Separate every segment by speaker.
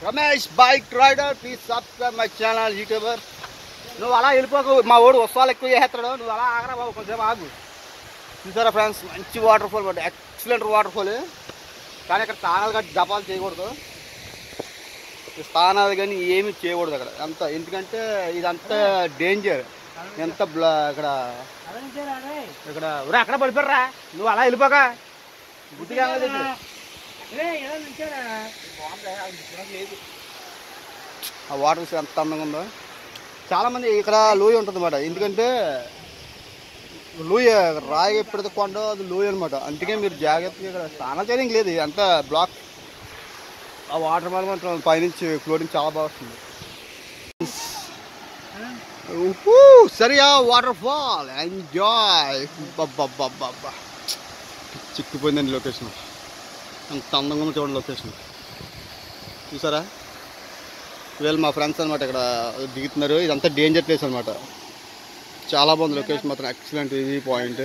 Speaker 1: Ramesh bike rider, please subscribe my channel YouTuber. నువ్వు అలా వెళ్ళిపోకు, మా ఓడు వస్తాలు ఎక్కువ చేస్తాడు, నువ్వు అలా ఆగరా బాబు, కొంచెం ఆగు. చూసారా ఫ్రెండ్స్, మంచి వాటర్ ఫాల్ పడ్డా, ఎక్సలెంట్ వాటర్ ఫాల్. కానీ ఇక్కడ స్నానాలు కట్టి జపాలు చేయకూడదు, స్నానాలు కానీ ఏమి చేయకూడదు అక్కడ అంత, ఎందుకంటే ఇదంతా డేంజర్. ఎంత ఇక్కడ ఇక్కడ అక్కడ పడిపోర్రా, నువ్వు అలా వెళ్ళిపోక గుడ్డిగా. ఆ వాటర్ చూసి ఎంత అందంగా ఉందో. చాలామంది ఇక్కడ లోయ ఉంటుంది అన్నమాట, ఎందుకంటే లోయ రాయి ఎప్పుడైతే కొండ అది లోయ అనమాట. అందుకే మీరు జాగ్రత్తగా ఇక్కడ స్నానం చేయడానికి లేదు, అంత బ్లాక్. ఆ వాటర్ మాత్రం పైనుంచి ఫ్లోటింగ్ చాలా బాగా వస్తుంది. సరియా వాటర్ ఫాల్, ఎంజాయ్. బాబా చిక్కిపోయిందండి లొకేషన్, అంత అందంగా ఉంది చూడండి లొకేషన్. చూసారా, వీళ్ళు మా ఫ్రెండ్స్ అనమాట ఇక్కడ దిగుతున్నారు. ఇదంతా డేంజర్ ప్లేస్ అనమాట, చాలా బాగుంది లొకేషన్ మాత్రం, ఎక్సలెంట్. ఇది పాయింట్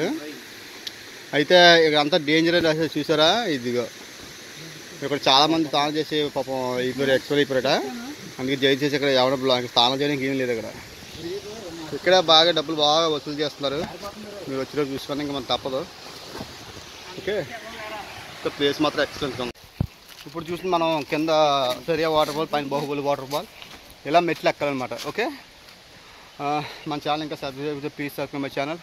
Speaker 1: అయితే ఇక్కడ అంతా డేంజర్ అని చూసారా. ఇదిగో ఇక్కడ చాలామంది స్నానం చేసి పాపం అయిపోయారు, ఎక్స్పైర్ అయిపోయారట. అందుకే జై చేసి ఇక్కడ ఎవరైనా స్నానం చేయడానికి ఏం లేదు. ఇక్కడ బాగా డబ్బులు బాగా వసూలు చేస్తున్నారు. మీరు వచ్చిన చూసుకొని ఇంకా మనం తప్పదు. ఓకే, ప్లేస్ మాత్రం ఎక్సలెంట్గా ఉంది. ఇప్పుడు చూసి మనం కింద సరియా వాటర్ ఫాల్, పైన బాహుబలి వాటర్ ఫాల్, ఇలా మెట్లు ఎక్కాలన్నమాట. ఓకే, మన ఛానల్ ఇంకా subscribe, please subscribe my channel.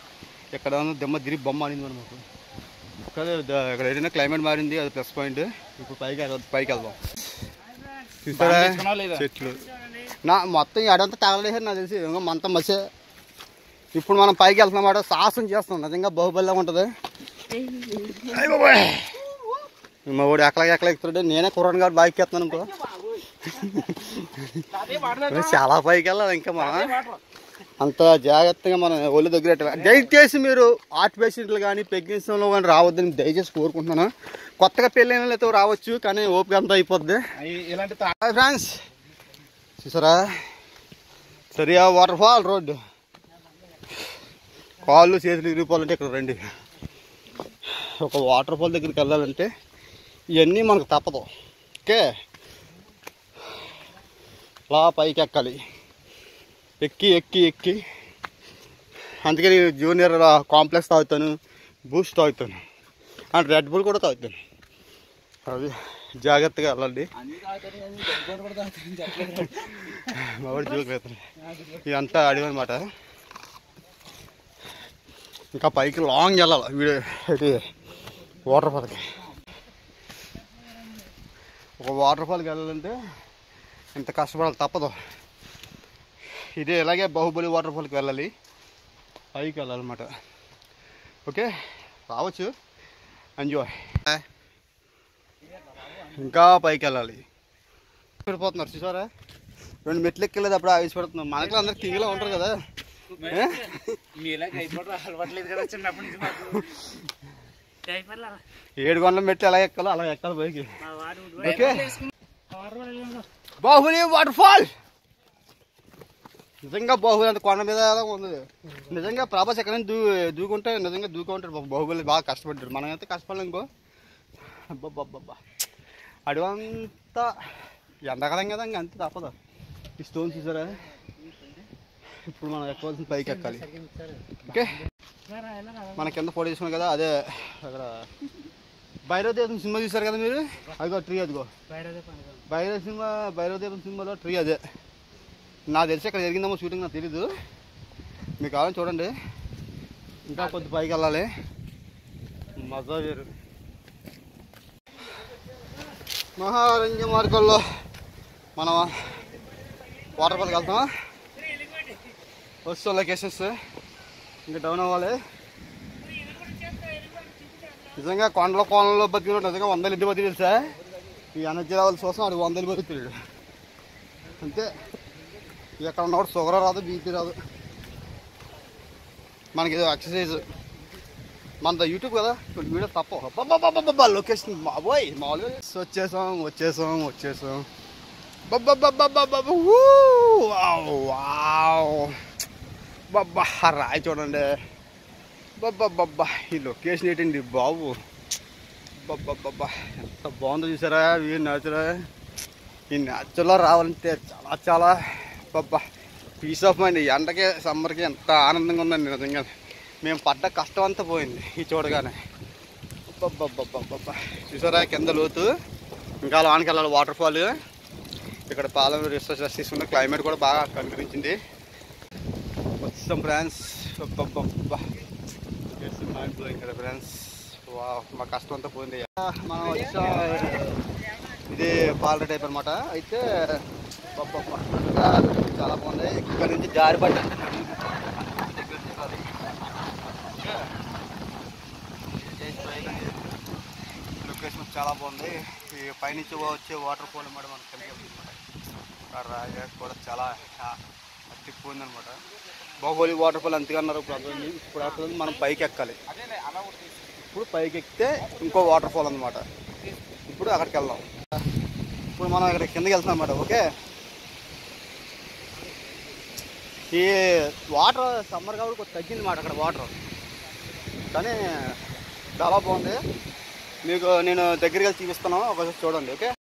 Speaker 1: ఎక్కడ దెమ్మ దిరి బొమ్మ ఆడింది మనం మాకు. ఇక్కడ ఏదైనా క్లైమేట్ మారింది, అది ప్లస్ పాయింట్. ఇప్పుడు పైకి వెళ్దాం. చూసారా చెట్లు, నా మొత్తం అడంతా తగలలేసారు నాకు తెలిసి, మొత్తం మసే. ఇప్పుడు మనం పైకి వెళ్తున్నమాట, సాహసం చేస్తాం, నిజంగా బాహుబలిలా ఉంటుంది. మా వాడు ఎక్కలా ఎక్కుతాడు, నేనే కుర్రాను కాబట్టి బాగా ఎక్కేస్తున్నాను అనుకో. చాలా పైకి వెళ్ళాలి ఇంకా మనం, అంత జాగ్రత్తగా మనం ఒళ్ళు దగ్గర. దయచేసి మీరు హార్ట్ పేషెంట్లు కానీ ప్రెగ్నెన్సీలో కానీ రావద్దని దయచేసి కోరుకుంటున్నాను. కొత్తగా పెళ్ళైన వాళ్ళతో రావచ్చు, కానీ ఓపిక అంతా అయిపోద్ది. ఇలాంటి ఫ్రెండ్స్ చూసారా, సరియా వాటర్ ఫాల్ రోడ్డు. కాళ్ళు చేతులు ఇరిగిపోవాలంటే ఇక్కడ రండి. ఒక వాటర్ ఫాల్ దగ్గరికి వెళ్ళాలంటే ఇవన్నీ మనకు తప్పదు. ఓకే, అలా పైకి ఎక్కాలి, ఎక్కి అందుకని జూనియర్ కాంప్లెక్స్ తాగుతాను, బూస్ట్ తాగుతాను, అండ్ రెడ్ బుల్ కూడా తాగుతాను. అది జాగ్రత్తగా వెళ్ళండి. మావాడు జోకులు. ఇదంతా అడవి అనమాట. ఇంకా పైకి లాంగ్ వెళ్ళాలి వీడియో వాటర్ ఫాల్కి. ఒక వాటర్ ఫాల్కి వెళ్ళాలంటే ఇంత కష్టపడాలి, తప్పదు. ఇదే ఇలాగే బాహుబలి వాటర్ ఫాల్కి వెళ్ళాలి, పైకి వెళ్ళాలన్నమాట. ఓకే, రావచ్చు, ఎంజాయ్. ఇంకా పైకి వెళ్ళాలి. పడిపోతున్నారు చూసారా, 2 మెట్లు ఎక్కలేదు, అప్పుడు ఆవేశపడుతున్నాం. మనకి అందరు కింగ్లో ఉంటారు కదా. 700 మెట్లు ఎలా ఎక్కాలో అలా ఎక్కాలి పైకి. ఓకే, బాహుబలి వాటర్ ఫాల్ నిజంగా బాహుబలి అంత కొండ మీద ఉంది. నిజంగా ప్రభాస్ ఎక్కడైనా దూకుంటే నిజంగా దూకుంటాడు. బాహుబలి బాగా కష్టపడ్డాడు, మనం అయితే కష్టపడలేం ఇంకో. అబ్బబ్బబ్బా, అడవంతా ఎండాకాలం కదా, ఇంకా అంతే తప్పదు. ఈ స్టోన్స్ చూసారా, ఇప్పుడు మనం ఎక్కవలసిన పైకి ఎక్కాలి. ఓకే, మన కింద ఫోటో తీసుకున్నాం కదా, అదే అక్కడ భైరవ దీపం సినిమా చూసారు కదా మీరు, అదిగో ట్రీ, అదిగో భైరవ దీపం సినిమాలో ట్రీ అదే. నాకు తెలిసి ఇక్కడ జరిగిందేమో షూటింగ్, నాకు తెలీదు. మీకు కావాలని చూడండి. ఇంకా కొద్ది పైకి వెళ్ళాలి, మజా వేరు. మహారంజ మార్గంలో మనం వాటర్ ఫాల్కి వెళ్తాం. వస్తాం లొకేషన్స్, ఇంకా డౌన్ అవ్వాలి. నిజంగా కోనలో బతికిన నిజంగా 100 ఇంటి బతికి తెలుసా. ఈ ఎనర్జీ లెవెల్స్ కోసం అది 100 బతుకుతాడు అంతే. ఎక్కడ ఉన్నవాడు షుగర్ రాదు, బీపీ రాదు. మనకి ఏదో ఎక్సర్సైజ్, మన యూట్యూబ్ కదా, కొన్ని వీడియో తప్ప. లొకేషన్ బాబోయ్ మామూలుగా వచ్చేసాం. బాబా రాయి చూడండి, బాబా ఈ లొకేషన్ ఏంటండి బాబు. బాబా ఎంత బాగుందో చూసారా వ్యూ, నేచురల్. ఈ న్యాచురల్లో రావాలంటే చాలా చాలా బాబా పీస్ ఆఫ్ మైండ్. ఎండకి సమ్మర్కి ఎంత ఆనందంగా ఉందండి నిజంగా. మేము పడ్డ కష్టం అంతా పోయింది ఈ చూడగానే. బాబా చూసారా కింద లోతు, ఇంకా లోనికి వెళ్ళాలి వాటర్ ఫాల్. ఇక్కడ పాలెం రిసోర్స్ తీసుకున్న క్లైమేట్ కూడా బాగా కనిపించింది. వచ్చాం ఫ్రెండ్స్. మైండ్ బ్లోయింగ్ కదా ఫ్రెండ్స్. మా కష్టం అంతా పోయింది. మనం వచ్చా ఇది పాలర టైప్ అనమాట. అయితే చాలా బాగుంది. ఇక్కడ నుంచి జారి పడ్డంటే లొకేషన్ చాలా బాగుంది. ఈ పైనుంచి వచ్చే వాటర్ ఫాల్ అన్నమాట. మనకు కనిపిస్తుంది రాజా కూడా చాలా తిప్పింది అనమాట. బాహుబలి వాటర్ ఫాల్ అంతగా అన్నారు. ఇప్పుడు అక్కడ మనం పైకి ఎక్కాలి. ఇప్పుడు పైకి ఎక్కితే ఇంకో వాటర్ ఫాల్ అనమాట. ఇప్పుడు అక్కడికి వెళ్దాం. ఇప్పుడు మనం ఇక్కడ కిందకి వెళ్తున్నాం అన్నమాట. ఓకే, ఈ వాటర్ సమ్మర్ కాబట్టి కొంచెం తగ్గింది అన్నమాట అక్కడ వాటర్, కానీ చాలా బాగుంది. మీకు నేను దగ్గరికి వెళ్ళి చూపిస్తాను, ఒకసారి చూడండి. ఓకే.